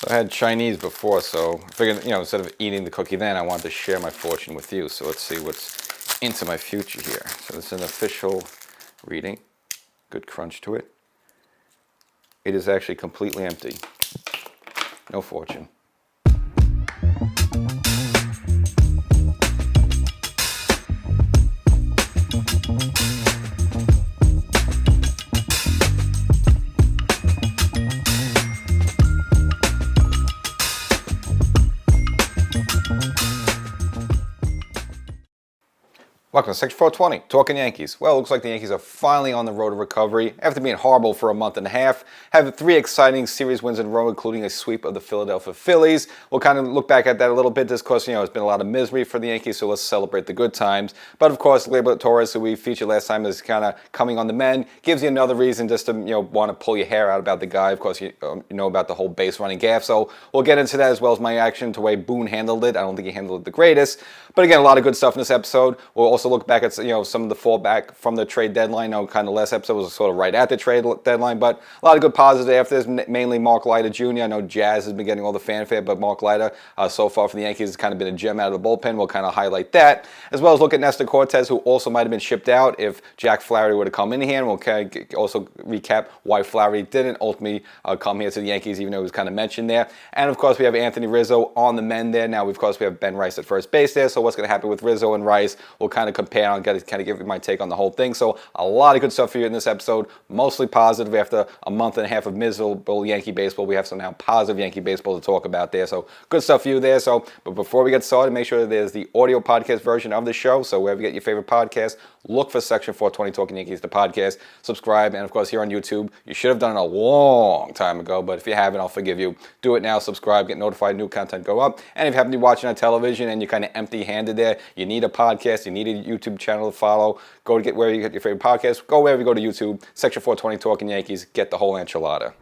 I had Chinese before, so I figured, instead of eating the cookie then, I wanted to share my fortune with you. So let's see what's into my future here. So this is an official reading. Good crunch to it. It is actually completely empty. No fortune. Welcome to Section 420, Talkin Yankees. Well, it looks like the Yankees are finally on the road to recovery after being horrible for a month and a half. Have 3 exciting series wins in a row, including a sweep of the Philadelphia Phillies. We'll kind of look back at that a little bit just because, it's been a lot of misery for the Yankees, so let's celebrate the good times. But of course, Gleyber Torres, who we featured last time, is kind of coming on the mend. Gives you another reason just to, want to pull your hair out about the guy. Of course, you know about the whole base running gaffe, so we'll get into that as well as my reaction to the way Boone handled it. I don't think he handled it the greatest. But again, a lot of good stuff in this episode. We'll also look back at, some of the fallback from the trade deadline. Kind of last episode was sort of right at the trade deadline, but a lot of good positives after this, mainly Mark Leiter Jr. I know Jazz has been getting all the fanfare, but Mark Leiter, so far for the Yankees, has kind of been a gem out of the bullpen. We'll kind of highlight that, as well as look at Nestor Cortez, who also might have been shipped out if Jack Flaherty would have come in here, and we'll kind of also recap why Flaherty didn't ultimately come here to the Yankees, even though it was kind of mentioned there. And of course, we have Anthony Rizzo on the mend there. Now, of course, we have Ben Rice at first base there, so what's going to happen with Rizzo and Rice, we'll kind of compare and kind of give you my take on the whole thing. So a lot of good stuff for you in this episode, mostly positive. After a month and a half of miserable Yankee baseball, we have some now positive Yankee baseball to talk about there. So good stuff for you there. So, but before we get started, make sure that there's the audio podcast version of the show. So wherever you get your favorite podcast, look for Section 420 Talkin Yankees, the podcast, subscribe, and of course here on YouTube, you should have done it a long time ago, but if you haven't, I'll forgive you. Do it now, subscribe, get notified, new content go up. And if you happen to be watching on television and you're kind of empty-handed there, you need a podcast, you need a YouTube channel to follow, go to get where you get your favorite podcast, go wherever you go to YouTube, Section 420 Talkin Yankees, get the whole enchilada.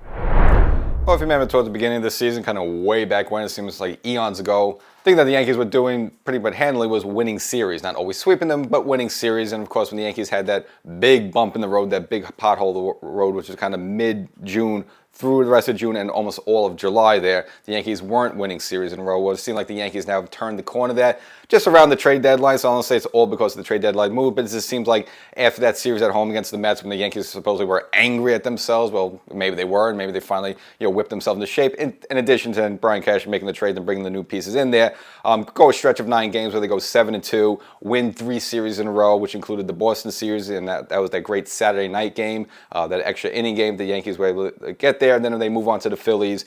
Well, if you remember towards the beginning of the season, kind of way back when, it seems like eons ago, the thing that the Yankees were doing pretty much handily was winning series. Not always sweeping them, but winning series. And of course, when the Yankees had that big bump in the road, that big pothole in the road, which was kind of mid-June through the rest of June and almost all of July there, the Yankees weren't winning series in a row. Well, it seemed like the Yankees now have turned the corner there just around the trade deadline. So I don't say it's all because of the trade deadline move, but it just seems like after that series at home against the Mets, when the Yankees supposedly were angry at themselves, well, maybe they were, and maybe they finally whipped themselves into shape. In addition to Brian Cashman making the trade and bringing the new pieces in there, go a stretch of 9 games where they go 7-2, win 3 series in a row, which included the Boston series, and that was that great Saturday night game, that extra inning game the Yankees were able to get there, and then they move on to the Phillies,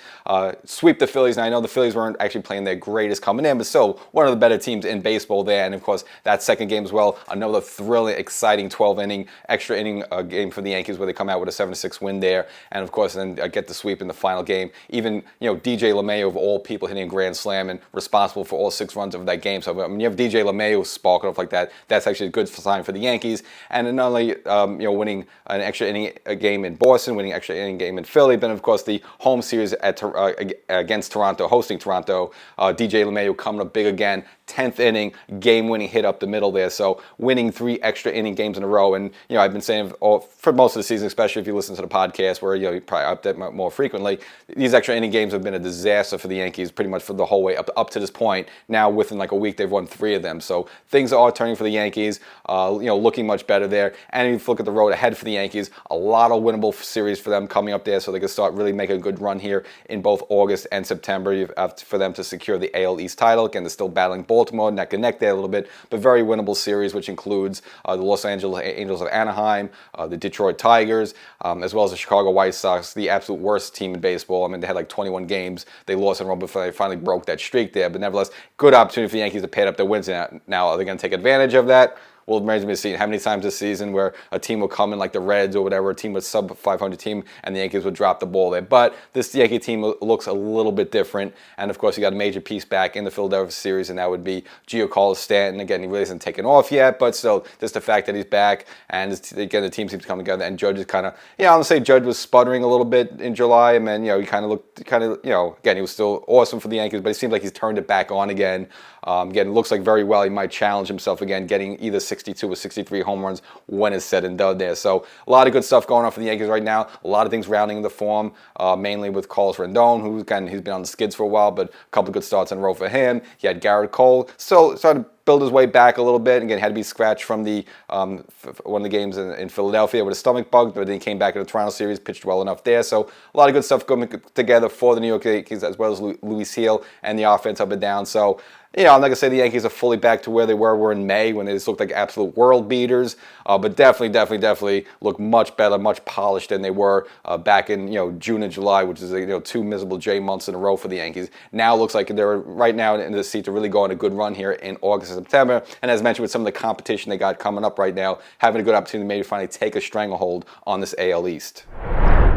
sweep the Phillies. Now I know the Phillies weren't actually playing their greatest coming in, but still one of the better teams in baseball there. And of course, that second game as well, another thrilling, exciting 12-inning, extra inning game for the Yankees where they come out with a 7-6 win there. And of course, then get the sweep in the final game. Even, DJ LeMahieu of all people hitting a grand slam and responsible for all 6 runs of that game. So when you have DJ LeMahieu sparking off like that, that's actually a good sign for the Yankees. And not only, winning an extra inning game in Boston, winning an extra inning game in Philly, but of course the home series against Toronto, hosting Toronto, DJ LeMahieu coming up big again, 10th inning, game-winning hit up the middle there. So winning 3 extra inning games in a row. And, I've been saying for most of the season, especially if you listen to the podcast where, you probably update more frequently, these extra inning games have been a disaster for the Yankees pretty much for the whole way up to this point. Now, within like a week, they've won 3 of them. So things are turning for the Yankees, looking much better there. And if you look at the road ahead for the Yankees, a lot of winnable series for them coming up there so they can start really making a good run here in both August and September for them to secure the AL East title. Again, they're still battling Baltimore, neck and neck there a little bit, but very winnable series, which includes the Los Angeles Angels of Anaheim, the Detroit Tigers, as well as the Chicago White Sox, the absolute worst team in baseball. I mean, they had like 21 games they lost in a row before they finally broke that streak there, but nevertheless, good opportunity for the Yankees to pad up their wins. Now, are they going to take advantage of that? Well, it remains to be seen how many times this season where a team will come in like the Reds or whatever, a team with sub 500 team, and the Yankees would drop the ball there. But this Yankee team looks a little bit different. And of course, you got a major piece back in the Philadelphia series, and that would be Giancarlo Stanton. Again, he really hasn't taken off yet, but still, just the fact that he's back, and again, the team seems to come together. And Judge is kind of, I'm gonna say Judge was sputtering a little bit in July, and then he kind of looked, again, he was still awesome for the Yankees, but it seems like he's turned it back on again. Again, it looks like very well he might challenge himself again, getting either 6 62 or 63 home runs when it's said and done there. So a lot of good stuff going on for the Yankees right now. A lot of things rounding the form, mainly with Carlos Rendon, who again, he's been on the skids for a while, but a couple of good starts in a row for him. He had Garrett Cole, so started to build his way back a little bit. Again, had to be scratched from the one of the games in Philadelphia with a stomach bug, but then he came back in the Toronto series, pitched well enough there. So a lot of good stuff going together for the New York Yankees, as well as Luis Gil and the offense up and down. So, I'm not going to say the Yankees are fully back to where they were in May when they just looked like absolute world beaters, but definitely look much better, much polished than they were back in June and July, which is 2 miserable J months in a row for the Yankees. Now it looks like they're right now in the seat to really go on a good run here in August and September. And as mentioned, with some of the competition they got coming up right now, having a good opportunity to maybe finally take a stranglehold on this AL East.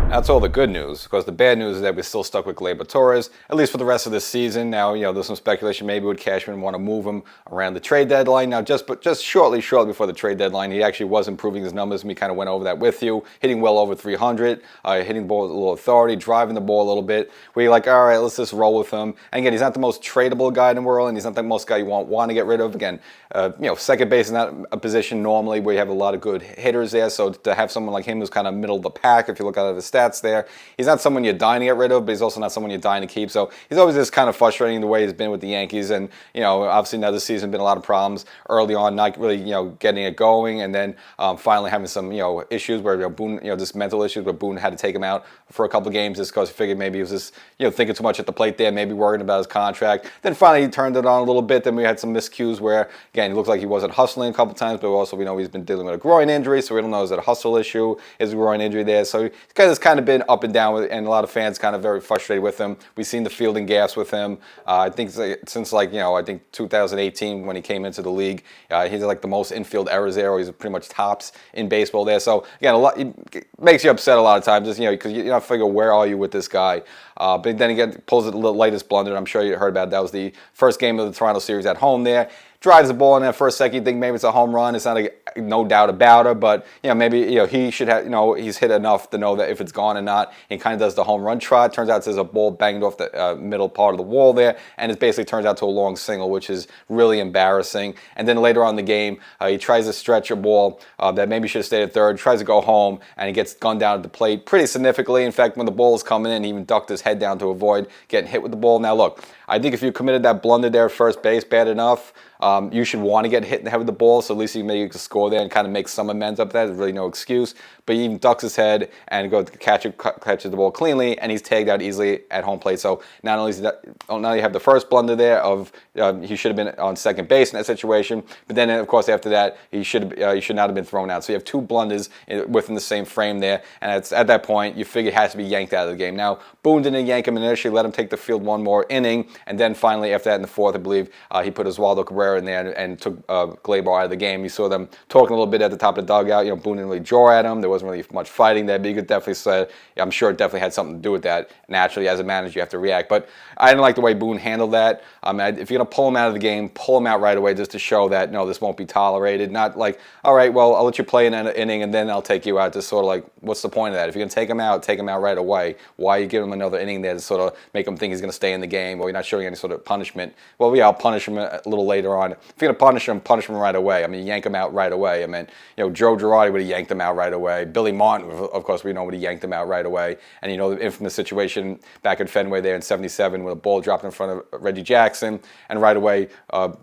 That's all the good news. Of course, the bad news is that we're still stuck with Gleyber Torres, at least for the rest of this season. Now, there's some speculation maybe would Cashman want to move him around the trade deadline. Now, just shortly before the trade deadline, he actually was improving his numbers, and we kind of went over that with you, hitting well over 300, hitting the ball with a little authority, driving the ball a little bit, where you're like, all right, let's just roll with him. And again, he's not the most tradable guy in the world, and he's not the most guy you want to get rid of. Again, second base is not a position normally where you have a lot of good hitters there, so to have someone like him who's kind of middle of the pack, if you look at his stats there, he's not someone you're dying to get rid of, but he's also not someone you're dying to keep. So he's always just kind of frustrating the way he's been with the Yankees. And, obviously now this season been a lot of problems early on, not really, getting it going. And then finally having some, issues where Boone, just mental issues where Boone had to take him out for a couple of games just because he figured maybe he was just, thinking too much at the plate there, maybe worrying about his contract. Then finally he turned it on a little bit. Then we had some miscues where, again, it looked like he wasn't hustling a couple times, but also we know he's been dealing with a groin injury. So we don't know, is it a hustle issue? Is a groin injury there? So he's kind of been up and down with, and a lot of fans kind of very frustrated with him. We've seen the fielding gaps with him. I think since I think 2018 when he came into the league, he's like the most infield errors there, or he's pretty much tops in baseball there. So again, it makes you upset a lot of times, just because you're not figuring where are you with this guy. But then again, pulls the latest blunder. I'm sure you heard about it. That was the first game of the Toronto series at home there. Drives the ball in there for a second. You think maybe it's a home run. It's not no doubt about it, but maybe he should have he's hit enough to know that if it's gone or not. He kind of does the home run trot. Turns out there's a ball banged off the middle part of the wall there, and it basically turns out to a long single, which is really embarrassing. And then later on in the game, he tries to stretch a ball that maybe should have stayed at third. Tries to go home, and he gets gunned down at the plate pretty significantly. In fact, when the ball is coming in, he even ducked his head down to avoid getting hit with the ball. Now look, I think if you committed that blunder there at first base bad enough, you should want to get hit in the head with the ball, so at least you maybe can score there and kind of make some amends up there. There's really no excuse. But he even ducks his head and catches the ball cleanly, and he's tagged out easily at home plate. So not only you have the first blunder there of he should have been on second base in that situation, but then of course after that he should not have been thrown out. So you have two blunders within the same frame there, and at that point you figure it has to be yanked out of the game. Now Boone didn't yank him initially, let him take the field one more inning, and then finally after that in the fourth, I believe he put Oswaldo Cabrera in there and took Gleyber out of the game. You saw them talking a little bit at the top of the dugout. Boone didn't really draw at him. There wasn't really much fighting there, but you could definitely say, I'm sure it definitely had something to do with that. Naturally, as a manager, you have to react. But I didn't like the way Boone handled that. If you're going to pull him out of the game, pull him out right away just to show that, no, this won't be tolerated. Not like, all right, well, I'll let you play in an inning and then I'll take you out. Just sort of like, what's the point of that? If you're going to take him out right away. Why are you giving him another inning there to sort of make him think he's going to stay in the game, or you're not showing any sort of punishment? Well, yeah, I'll punish him a little later on. If you're going to punish him right away. Yank him out right away. Joe Girardi would have yanked him out right away. Billy Martin, of course, we know would have yanked him out right away. And the infamous situation back at Fenway there in '77 when a ball dropped in front of Reggie Jackson, and right away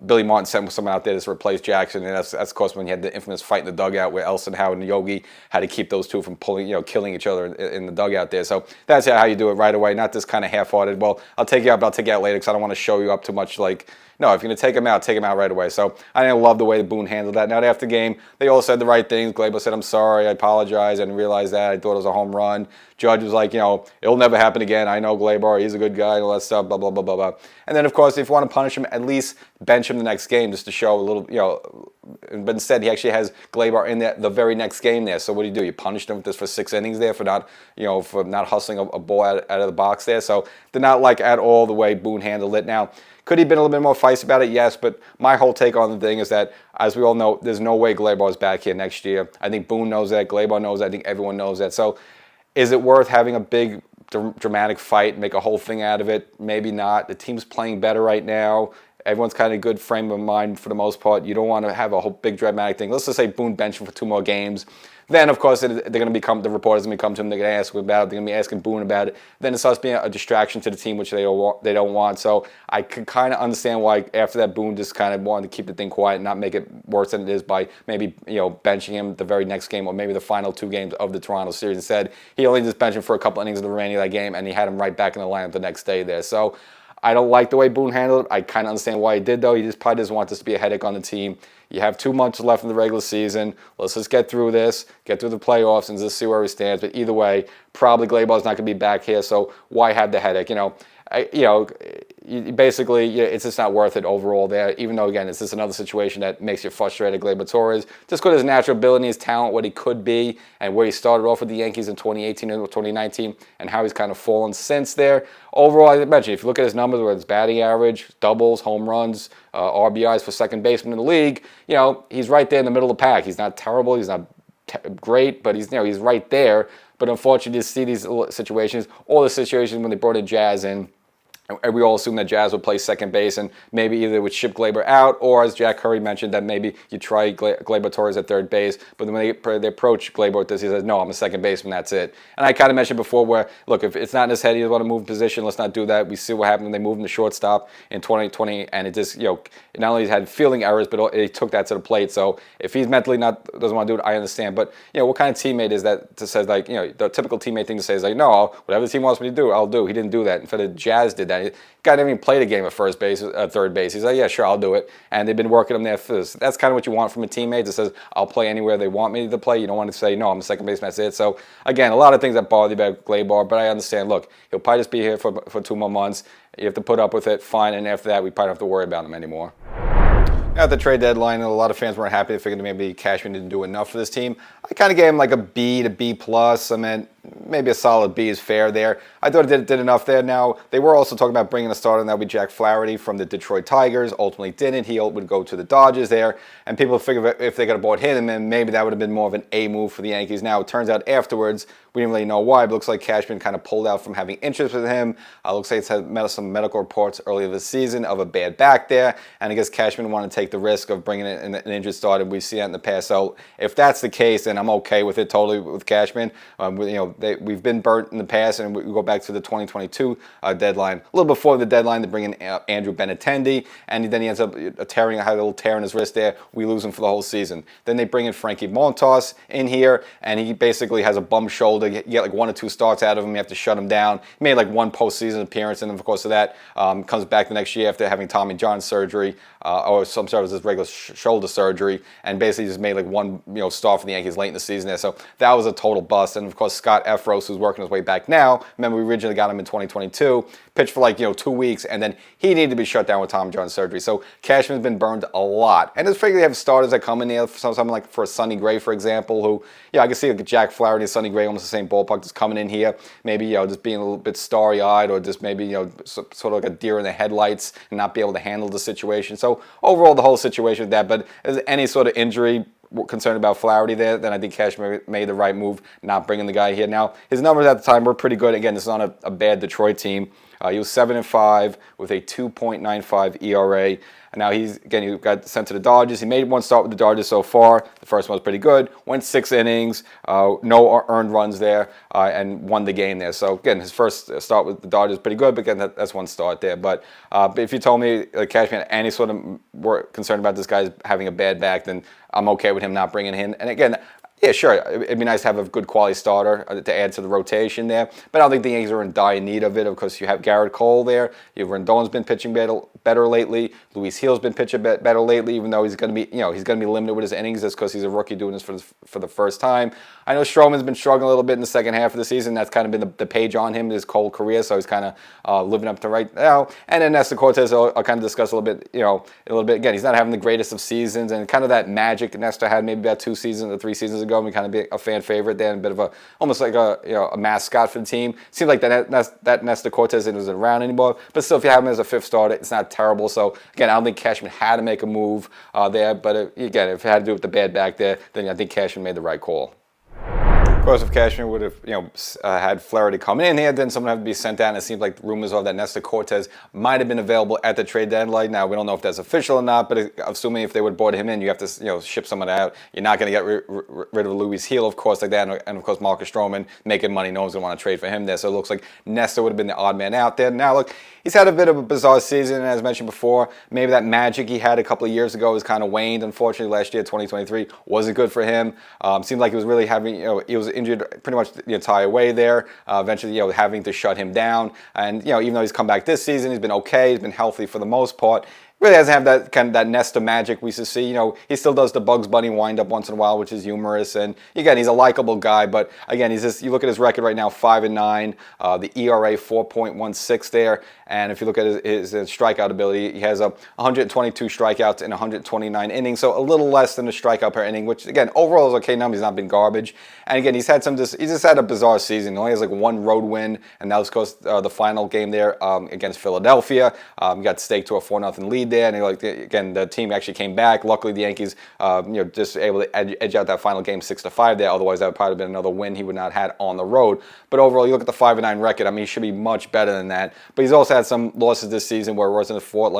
Billy Martin sent someone out there to replace Jackson, and that's of course when you had the infamous fight in the dugout where Elson Howard and Yogi had to keep those two from killing each other in the dugout there. So that's how you do it right away, not this kind of half-hearted, well, I'll take you out, but I'll take you out later because I don't want to show you up too much. Like, no, if you're going to take him out right away. So I didn't love the way Boone handled that. Now, after the game, they all said the right things. Gleyber said, I'm sorry, I apologize, I didn't realize that, I thought it was a home run. Judge was like, it'll never happen again. I know Gleyber, he's a good guy, and all that stuff, blah, blah, blah, blah, blah. And then, of course, if you want to punish him, at least bench him the next game just to show a little, but instead he actually has Gleyber in the very next game there. So what do? You punished him for 6 innings there for not hustling a ball out of the box there. So did not like at all the way Boone handled it. Now, could he have been a little bit more feisty about it? Yes, but my whole take on the thing is that, as we all know, there's no way Gleyber is back here next year. I think Boone knows that. Gleyber knows that. I think everyone knows that. So is it worth having a big dramatic fight, make a whole thing out of it? Maybe not. The team's playing better right now. Everyone's kind of good frame of mind for the most part. You don't want to have a whole big dramatic thing. Let's just say Boone bench him for 2 more games. Then, of course, they're going to become, the reporters are going to come to him, they're going to ask him about it, they're going to be asking Boone about it. Then it starts being a distraction to the team, which they don't want. So I could kind of understand why after that Boone just kind of wanted to keep the thing quiet and not make it worse than it is by maybe, benching him the very next game or maybe the final 2 games of the Toronto series. Instead, he only just benched him for a couple innings of the remaining of that game, and he had him right back in the lineup the next day there. So I don't like the way Boone handled it. I kind of understand why he did, though. He just probably doesn't want this to be a headache on the team. You have 2 months left in the regular season. Let's just get through this, get through the playoffs, and just see where he stands. But either way, probably Gleyber's not going to be back here, so why have the headache? Basically, it's just not worth it overall there, even though, again, it's just another situation that makes you frustrated, Gleyber Torres. Just because his natural ability, his talent, what he could be, and where he started off with the Yankees in 2018 and 2019, and how he's kind of fallen since there. Overall, I mentioned, if you look at his numbers, whether it's batting average, doubles, home runs, RBIs for second baseman in the league, he's right there in the middle of the pack. He's not terrible, he's not great, but he's right there. But unfortunately, you see these situations, all the situations when they brought in Jazz in, and we all assume that Jazz would play second base, and maybe either would ship Gleyber out, or as Jack Curry mentioned, that maybe you try Gleyber Torres at third base. But then when they approach Gleyber with this, he says, "No, I'm a second baseman. That's it." And I kind of mentioned before, where look, if it's not in his head, he doesn't want to move position. Let's not do that. We see what happened when they moved him to shortstop in 2020, and it just not only had fielding errors, but he took that to the plate. So if he's mentally doesn't want to do it, I understand. But what kind of teammate is that to says like the typical teammate thing to say is like, no, whatever the team wants me to do, I'll do. He didn't do that. In fact, the Jazz did that. Guy didn't even play the game at first base, third base. He's like, yeah, sure, I'll do it. And they've been working him there for this. That's kind of what you want from a teammate that says, I'll play anywhere they want me to play. You don't want to say, no, I'm a second baseman, that's it. So, again, a lot of things that bother you about Gleyber, but I understand, look, he'll probably just be here for 2 more months. You have to put up with it, fine, and after that, we probably don't have to worry about him anymore. At the trade deadline, a lot of fans weren't happy. They figured maybe Cashman didn't do enough for this team. I kind of gave him like a B to B plus. I mean, maybe a solid B is fair there. I thought it did enough there. Now, they were also talking about bringing a starter, and that would be Jack Flaherty from the Detroit Tigers. Ultimately didn't. He would go to the Dodgers there. And people figured if they could have bought him, then maybe that would have been more of an A move for the Yankees. Now, it turns out afterwards, we didn't really know why, but it looks like Cashman kind of pulled out from having interest with him. Looks like it's had some medical reports earlier this season of a bad back there. And I guess Cashman wanted to take the risk of bringing in an injured starter. We've seen that in the past. So if that's the case, then I'm okay with it totally with Cashman. We've been burnt in the past, and we go back to the 2022 deadline. A little before the deadline, they bring in Andrew Benintendi, and then he ends up had a little tear in his wrist there. We lose him for the whole season. Then they bring in Frankie Montas in here, and he basically has a bum shoulder. You get like 1 or 2 starts out of him. You have to shut him down. He made like 1 postseason appearance, and of course of that, comes back the next year after having Tommy John surgery, or some sort of his regular shoulder surgery, and basically just made like 1 start for the Yankees late in the season there. So that was a total bust. And of course Scott Efros, who's working his way back now. Remember, we originally got him in 2022. Pitched for like 2 weeks, and then he needed to be shut down with Tommy John surgery. So Cashman's been burned a lot. And it's figured they have starters that come in there, something like for Sonny Gray, for example, who I can see like Jack Flaherty and Sonny Gray almost the same ballpark, just coming in here, maybe just being a little bit starry-eyed, or just maybe sort of like a deer in the headlights and not be able to handle the situation. So overall, the whole situation with that. But is there any sort of injury concerned about Flaherty there, then I think Cashman made the right move, not bringing the guy here. Now, his numbers at the time were pretty good. Again, this is on a bad Detroit team. He was 7-5 with a 2.95 ERA. And now he got sent to the Dodgers. He made 1 start with the Dodgers so far. The first one was pretty good. Went 6 innings, no earned runs there, and won the game there. So again, his first start with the Dodgers pretty good, but again, that's 1 start there. But if you told me Cashman had any sort of were concerned about this guy having a bad back, then I'm okay with him not bringing him in. And again, yeah, sure. It'd be nice to have a good quality starter to add to the rotation there. But I don't think the Yankees are in dire need of it. Of course, you have Garrett Cole there. Rendon's been pitching better lately. Luis Gil's been pitching better lately, even though he's going to be, he's going to be limited with his innings just because he's a rookie doing this for the first time. I know Stroman's been struggling a little bit in the second half of the season. That's kind of been the page on him, his Cole career. So he's kind of living up to right now. And then Nestor Cortez, I'll kind of discuss a little bit. Again, he's not having the greatest of seasons, and kind of that magic Nestor had maybe about 2 seasons or 3 seasons ago. We kind of be a fan favorite there, and a bit of almost like a mascot for the team. Seems like that Nestor Cortez isn't around anymore, but still, if you have him as a 5th starter, it's not terrible. So again, I don't think Cashman had to make a move there, but again, if it had to do with the bad back there, then I think Cashman made the right call. Of course, if Cashmere would have, had Flaherty come in here, then someone had to be sent out. And it seems like rumors are that Nestor Cortez might have been available at the trade deadline. Now, we don't know if that's official or not, but assuming if they would have brought him in, you have to, ship someone out. You're not going to get rid of Luis Heel, of course, like that. And of course, Marcus Stroman making money. No one's going to want to trade for him there. So it looks like Nestor would have been the odd man out there. Now, look, he's had a bit of a bizarre season. As mentioned before, maybe that magic he had a couple of years ago has kind of waned. Unfortunately, last year, 2023, wasn't good for him. Seemed like he was really having, he was injured pretty much the entire way there. Eventually, having to shut him down. And, even though he's come back this season, he's been okay. He's been healthy for the most part. Really doesn't have that kind of that Nestor magic we used to see. He still does the Bugs Bunny wind up once in a while, which is humorous. And again, he's a likable guy. But again, he's just, you look at his record right now, 5-9. The ERA 4.16 there. And if you look at his strikeout ability, he has 122 strikeouts in 129 innings. So a little less than a strikeout per inning, which again, overall is okay number. He's not been garbage. And again, he's just had a bizarre season. He only has like one road win, and that was because the final game there against Philadelphia. Got staked to a 4-0 lead there, and again, the team actually came back. Luckily, the Yankees, just able to edge out that final game 6-5 there. Otherwise, that would probably have been another win he would not have had on the road. But overall, you look at the 5-9 record. I mean, he should be much better than that. But he's also had some losses this season where it wasn't his fault,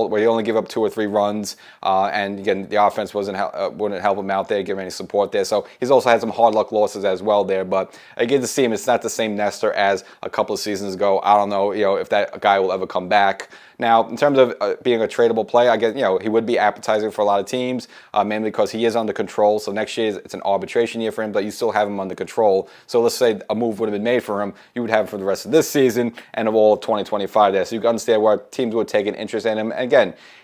where he only gave up 2 or 3 runs, and again, the offense wouldn't help him out there, give him any support there. So he's also had some hard luck losses as well there. But I get to see him. It's not the same Nestor as a couple of seasons ago. I don't know, if that guy will ever come back. Now, in terms of being a tradable play, I guess, he would be appetizing for a lot of teams, mainly because he is under control. So next year, it's an arbitration year for him, but you still have him under control. So let's say a move would have been made for him. You would have him for the rest of this season and of all of 2025 there. So you can understand why teams would take an interest in him. And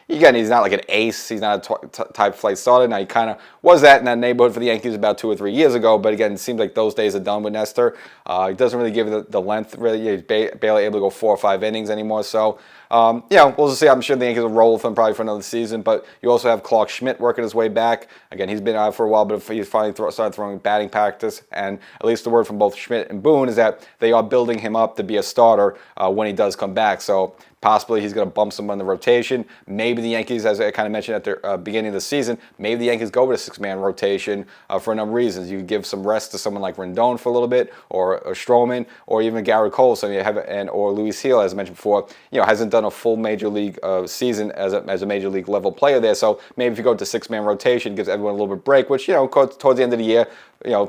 again, he's not like an ace. He's not a type flight starter. Now, he kind of was that in that neighborhood for the Yankees about 2 or 3 years ago. But again, it seems like those days are done with Nestor. He doesn't really give the length, really. He's barely able to go 4 or 5 innings anymore. So, we'll just see. I'm sure the Yankees will roll with him probably for another season. But you also have Clark Schmidt working his way back. Again, he's been out for a while, but he's finally started throwing batting practice. And at least the word from both Schmidt and Boone is that they are building him up to be a starter when he does come back. So possibly he's going to bump someone in the rotation. Maybe the Yankees, as I kind of mentioned at the beginning of the season, maybe the Yankees go with a 6-man rotation for a number of reasons. You give some rest to someone like Rendon for a little bit, or Stroman, or even Garrett Cole. So you have or Luis Heel, as I mentioned before, hasn't done a full major league season as a major league level player there. So maybe if you go to 6-man rotation, gives everyone a little bit of break, which towards the end of the year,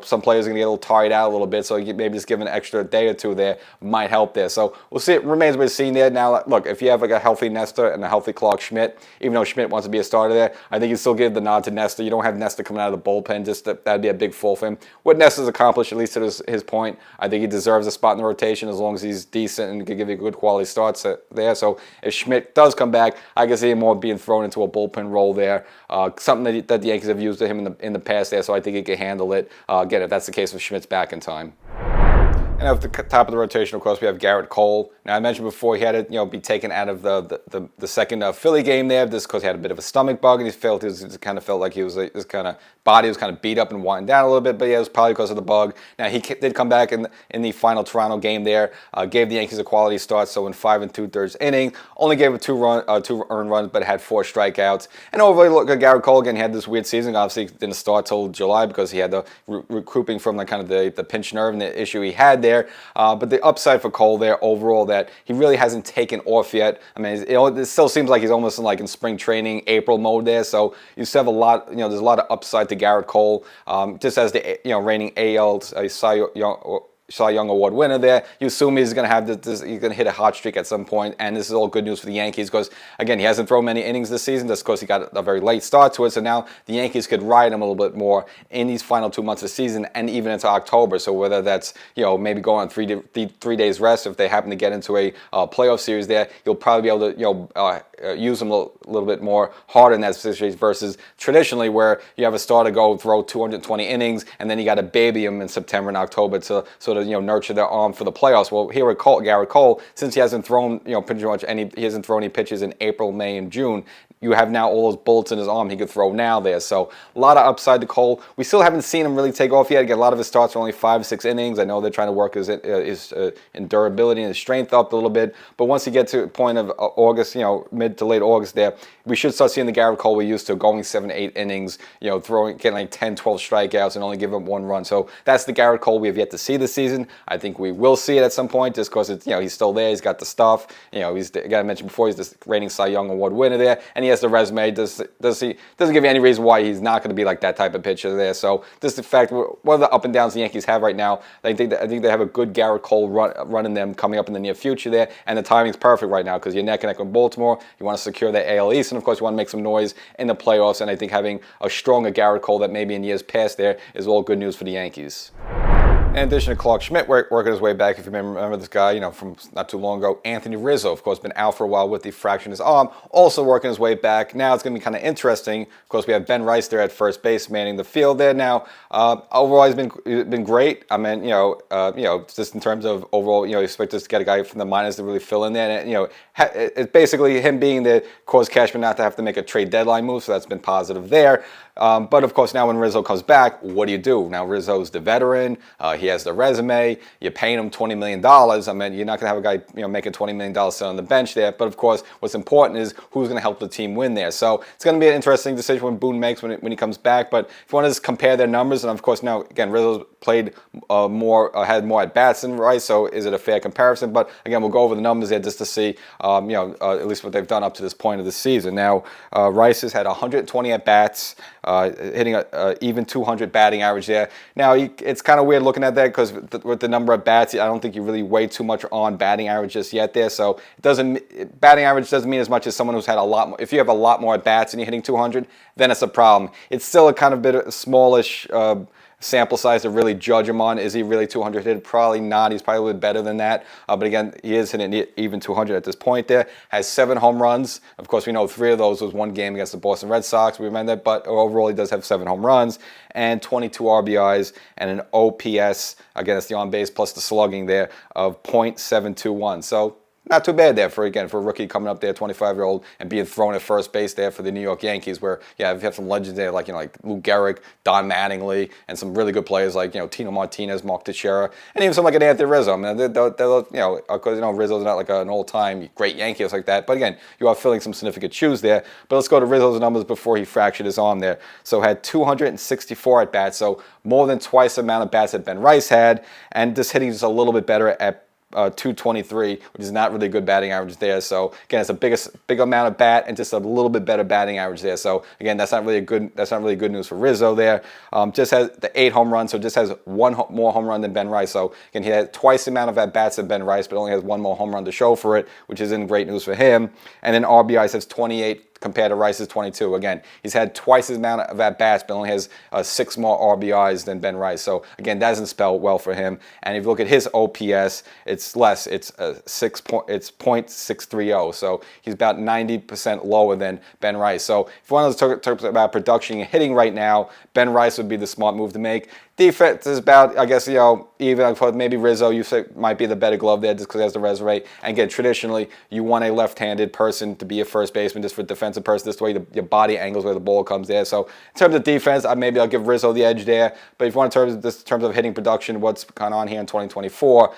some players are going to get a little tired out a little bit, so maybe just give an extra day or 2 there might help there. So we'll see. It remains to be seen there. Now, look, if you have like a healthy Nestor and a healthy Clark Schmidt, even though Schmidt wants to be a starter there, I think you still give the nod to Nestor. You don't have Nestor coming out of the bullpen. That'd be a big fall for him. What Nestor's accomplished, at least to his point, I think he deserves a spot in the rotation as long as he's decent and can give you good quality starts there. So if Schmidt does come back, I can see him more being thrown into a bullpen role there. Something that the Yankees have used to him in the past there, so I think he can handle it. Again, if that's the case with Schmidt's back in time. And at the top of the rotation, of course, we have Garrett Cole. Now, I mentioned before he had to be taken out of the second Philly game there, just because he had a bit of a stomach bug, and he kind of felt like his body was kind of beat up and wound down a little bit, but yeah, it was probably because of the bug. Now, he did come back in the final Toronto game there, gave the Yankees a quality start, so in 5 2/3 innings, only gave 2 earned runs, but had 4 strikeouts. And overall, look at Garrett Cole again. He had this weird season. Obviously, didn't start till July because he had the recouping from the pinch nerve and the issue he had there. But the upside for Cole there overall, that he really hasn't taken off yet. I mean, it still seems like he's almost in spring training, April mode there. So you still have a lot. There's a lot of upside to Garrett Cole. Just as the reigning AL Cy Young Award winner there, you assume he's going to have he's going to hit a hot streak at some point, and this is all good news for the Yankees because, again, he hasn't thrown many innings this season just because he got a very late start to it, so now the Yankees could ride him a little bit more in these final 2 months of the season and even into October, so whether that's, maybe go on 3 days rest if they happen to get into a playoff series there, you'll probably be able to, use him a little bit more hard in that situation versus traditionally where you have a starter go throw 220 innings and then you got to baby him in September and October to sort of nurture their arm for the playoffs. Well, here with Garrett Cole, since he hasn't thrown pretty much he hasn't thrown any pitches in April, May, and June. you have now all those bullets in his arm he could throw now there. So a lot of upside to Cole. We still haven't seen him really take off yet. Again, a lot of his starts are only 5 or 6 innings. I know they're trying to work his durability and his strength up a little bit. But once you get to the point of August, mid to late August there, we should start seeing the Garrett Cole we used to, going 7, 8 innings, getting like 10, 12 strikeouts and only giving up 1 run. So that's the Garrett Cole we have yet to see this season. I think we will see it at some point just because it's, he's still there. He's got the stuff. He's, again, I mentioned before, he's the reigning Cy Young Award winner there, and he has the resume. Doesn't give you any reason why he's not going to be like that type of pitcher there. So this is the fact, one of the up and downs the Yankees have right now. I think they have a good Garrett Cole run in them coming up in the near future there, and the timing's perfect right now because you're neck and neck with Baltimore. You want to secure the AL East, and of course you want to make some noise in the playoffs. And I think having a stronger Garrett Cole that maybe in years past there is all good news for the Yankees. In addition to Clark Schmidt working his way back, if you remember this guy, from not too long ago, Anthony Rizzo, of course, been out for a while with the fracture in his arm, also working his way back. Now it's going to be kind of interesting. Of course, we have Ben Rice there at first base, manning the field there. Now, overall, he's been great. I mean, just in terms of overall, you expect us to get a guy from the minors to really fill in there. And, it's basically him being there caused Cashman not to have to make a trade deadline move, so that's been positive there. But of course, now when Rizzo comes back, what do? Now Rizzo's the veteran. He has the resume. You're paying him $20 million. I mean, you're not going to have a guy, making $20 million sit on the bench there. But of course, what's important is who's going to help the team win there. So it's going to be an interesting decision when Boone makes when he comes back. But if you want to just compare their numbers, and of course now again Rizzo's played more, had more at bats than Rice. So is it a fair comparison? But again, we'll go over the numbers there just to see, at least what they've done up to this point of the season. Now Rice has had 120 at bats. Hitting a even 200 batting average there. Now, it's kind of weird looking at that because with the number of bats, I don't think you really weigh too much on batting average just yet there. So batting average doesn't mean as much as someone who's had a lot more. If you have a lot more at bats and you're hitting 200, then it's a problem. It's still a kind of bit of smallish sample size to really judge him on. Is he really 200 hit? Probably not. He's probably a little bit better than that. But again, he is hitting even 200 at this point there. Has 7 home runs. Of course, we know 3 of those was one game against the Boston Red Sox. We remember that. But overall, he does have 7 home runs and 22 RBIs and an OPS. Again, it's the on base plus the slugging there of .721. So not too bad there for a rookie coming up there, 25-year-old, and being thrown at first base there for the New York Yankees, where you have some legends there like Lou Gehrig, Don Mattingly, and some really good players like Tino Martinez, Mark Teixeira, and even someone like an Anthony Rizzo. I mean, because Rizzo's not like an all-time great Yankee like that, but again, you are filling some significant shoes there. But let's go to Rizzo's numbers before he fractured his arm there. So had 264 at bats, so more than twice the amount of bats that Ben Rice had, and just hitting just a little bit better at 223, which is not really good batting average there. So again, it's a big amount of bat and just a little bit better batting average there. So again, that's not really good news for Rizzo there. Just has the 8 home runs, so just has 1 more home run than Ben Rice. So again, he had twice the amount of at bats than Ben Rice, but only has 1 more home run to show for it, which isn't great news for him. And then RBIs has 28 compared to Rice's 22. Again, he's had twice as amount of at-bats, but only has 6 more RBIs than Ben Rice. So again, that doesn't spell well for him. And if you look at his OPS, it's less. It's .630. So he's about 90% lower than Ben Rice. So if you want to talk about production and hitting right now, Ben Rice would be the smart move to make. Defense is about, I guess, even I thought maybe Rizzo, you say, might be the better glove there just because he has the resume. And again, traditionally, you want a left-handed person to be a first baseman just for a defensive person. This way, your body angles where the ball comes there. So in terms of defense, maybe I'll give Rizzo the edge there. But if you want in terms of hitting production, what's kind of on here in 2024,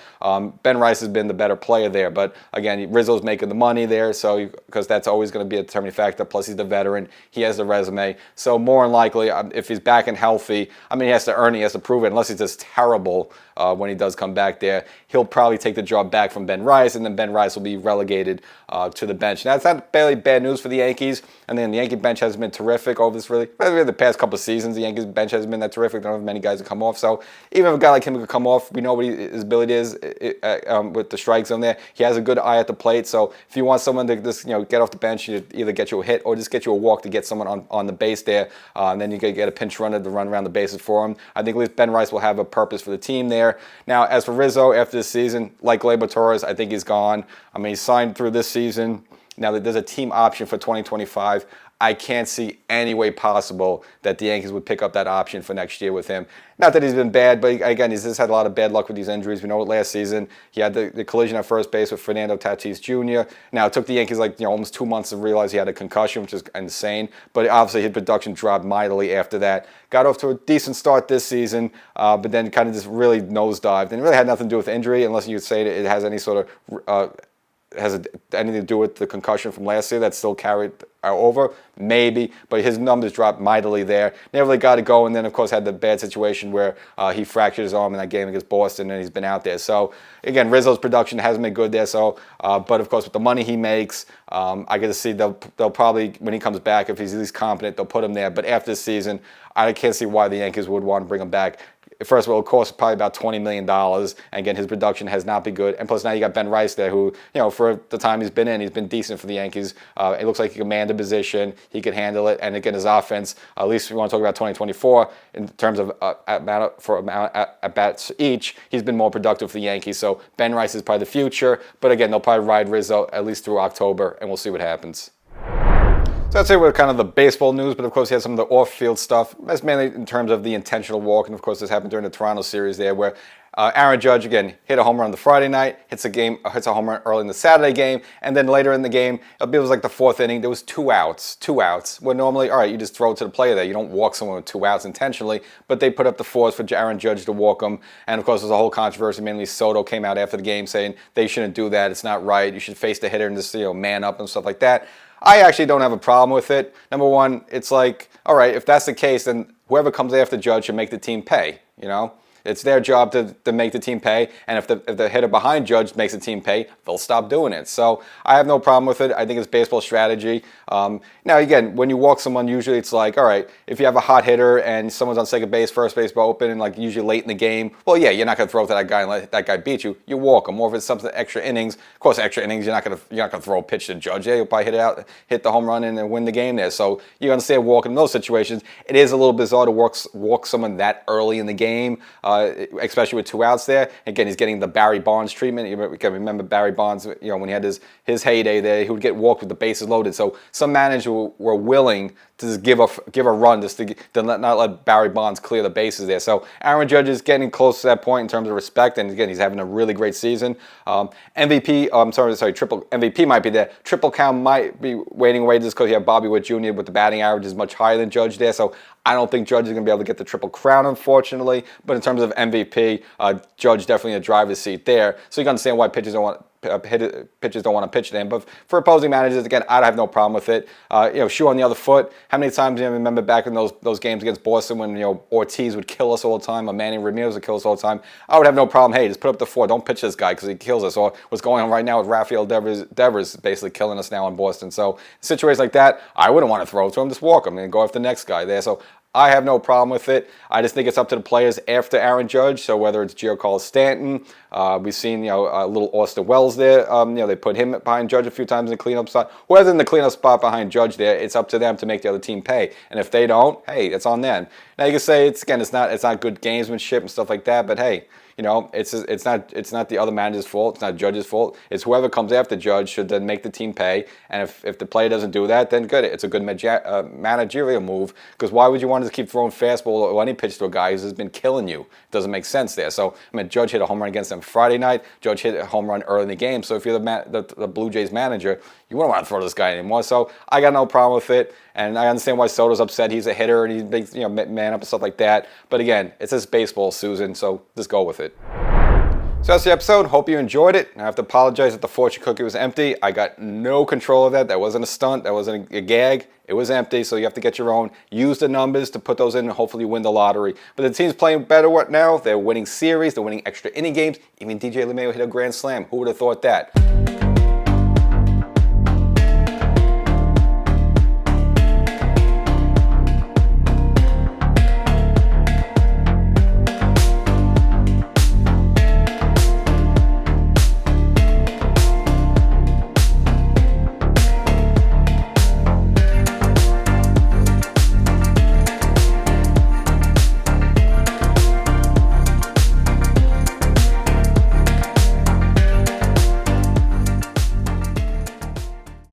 Ben Rice has been the better player there. But again, Rizzo's making the money there, so because that's always going to be a determining factor. Plus, he's the veteran. He has the resume. So more than likely, if he's back and healthy, he has to earn it. He has to prove it, unless he's just terrible when he does come back there. He'll probably take the job back from Ben Rice, and then Ben Rice will be relegated to the bench. Now, it's not barely bad news for the Yankees. And then the Yankee bench hasn't been terrific over this the past couple of seasons. The Yankees bench hasn't been that terrific. They don't have many guys to come off. So even if a guy like him could come off, we know what his ability is with the strike zone there. He has a good eye at the plate. So if you want someone to just get off the bench, you either get you a hit or just get you a walk to get someone on the base there, and then you can get a pinch runner to run around the bases for him. I think at least Ben Rice will have a purpose for the team there. Now, as for Rizzo, after this season, like Gleyber Torres, I think he's gone. He's signed through this season. Now that there's a team option for 2025, I can't see any way possible that the Yankees would pick up that option for next year with him. Not that he's been bad, but again, he's just had a lot of bad luck with these injuries. We know it last season. He had the collision at first base with Fernando Tatis Jr. Now, it took the Yankees almost 2 months to realize he had a concussion, which is insane. But obviously, his production dropped mightily after that. Got off to a decent start this season, but then kind of just really nosedived. And it really had nothing to do with injury, unless you could say that it has any sort of anything to do with the concussion from last year that still carried over, maybe, but his numbers dropped mightily there. Never really got to go, and then of course had the bad situation where he fractured his arm in that game against Boston, and he's been out there. So again, Rizzo's production hasn't been good there. So, but of course with the money he makes, I get to see they'll probably, when he comes back, if he's at least competent, they'll put him there. But after the season, I can't see why the Yankees would want to bring him back. First of all, it costs probably about $20 million. And again, his production has not been good. And plus now you got Ben Rice there who, for the time he's been in, he's been decent for the Yankees. It looks like he can command a position. He can handle it. And again, his offense, at least if you want to talk about 2024, in terms of at-bats each, he's been more productive for the Yankees. So Ben Rice is probably the future. But again, they'll probably ride Rizzo at least through October, and we'll see what happens. So that's it with kind of the baseball news, but of course he has some of the off-field stuff. That's mainly in terms of the intentional walk, and of course this happened during the Toronto series there where Aaron Judge, again, hit a home run on the Friday night, hits a home run early in the Saturday game, and then later in the game, it was like the fourth inning, there was two outs, where normally, all right, you just throw it to the player there. You don't walk someone with 2 outs intentionally, but they put up the force for Aaron Judge to walk him, and of course there's a whole controversy. Mainly Soto came out after the game saying they shouldn't do that, it's not right, you should face the hitter and just, man up and stuff like that. I actually don't have a problem with it. Number one, it's like, all right, if that's the case, then whoever comes after Judge should make the team pay, It's their job to make the team pay, and if the hitter behind Judge makes the team pay, they'll stop doing it. So I have no problem with it. I think it's baseball strategy. Now, again, when you walk someone, usually it's like, all right, if you have a hot hitter and someone's on second base, first base open, and usually late in the game, well, yeah, you're not going to throw it to that guy and let that guy beat you. You walk him. Or if it's something extra innings, of course, extra innings, you're not going to throw a pitch to Judge. Yeah, you'll probably hit the home run and then win the game there. So you understand walking in those situations. It is a little bizarre to walk someone that early in the game. Especially with 2 outs there. Again, he's getting the Barry Bonds treatment. You can remember Barry Bonds, when he had his heyday there, he would get walked with the bases loaded. So some managers were willing to just give a run just to not let Barry Bonds clear the bases there. So Aaron Judge is getting close to that point in terms of respect, and again, he's having a really great season. MVP, triple MVP might be there. Triple count might be waiting away just because you have Bobby Witt Jr. with the batting average is much higher than Judge there. So I don't think Judge is going to be able to get the triple crown, unfortunately. But in terms of MVP, Judge definitely in a driver's seat there. So you can understand why pitchers don't want to pitch to him. But for opposing managers, again, I have no problem with it. Shoe on the other foot. How many times do you remember back in those games against Boston when Ortiz would kill us all the time, or Manny Ramirez would kill us all the time? I would have no problem. Hey, just put up the 4. Don't pitch this guy because he kills us. Or what's going on right now with Rafael Devers basically killing us now in Boston. So situations like that, I wouldn't want to throw to him. Just walk him and go after the next guy there. So I have no problem with it. I just think it's up to the players after Aaron Judge. So whether it's Giancarlo Stanton, we've seen a little Austin Wells there. They put him behind Judge a few times in the cleanup spot. Whether in the cleanup spot behind Judge there, it's up to them to make the other team pay. And if they don't, hey, it's on them. Now you can say it's not good gamesmanship and stuff like that. But hey, it's not the other manager's fault. It's not Judge's fault. It's whoever comes after Judge should then make the team pay. And if the player doesn't do that, then good. It's a good managerial move. Because why would you want to keep throwing fastball or any pitch to a guy who's just been killing you? It doesn't make sense there. So Judge hit a home run against them Friday night. Judge hit a home run early in the game. So if you're the Blue Jays manager, you wouldn't want to throw this guy anymore. So I got no problem with it. And I understand why Soto's upset. He's a hitter and he's big, man up and stuff like that. But again, it's just baseball, Susan. So just go with it. So that's the episode. Hope you enjoyed it. I have to apologize that the fortune cookie was empty. I got no control of that. That wasn't a stunt. That wasn't a gag. It was empty, so you have to get your own. Use the numbers to put those in and hopefully win the lottery. But the team's playing better now. They're winning series. They're winning extra inning games. Even DJ LeMayo hit a grand slam. Who would have thought that?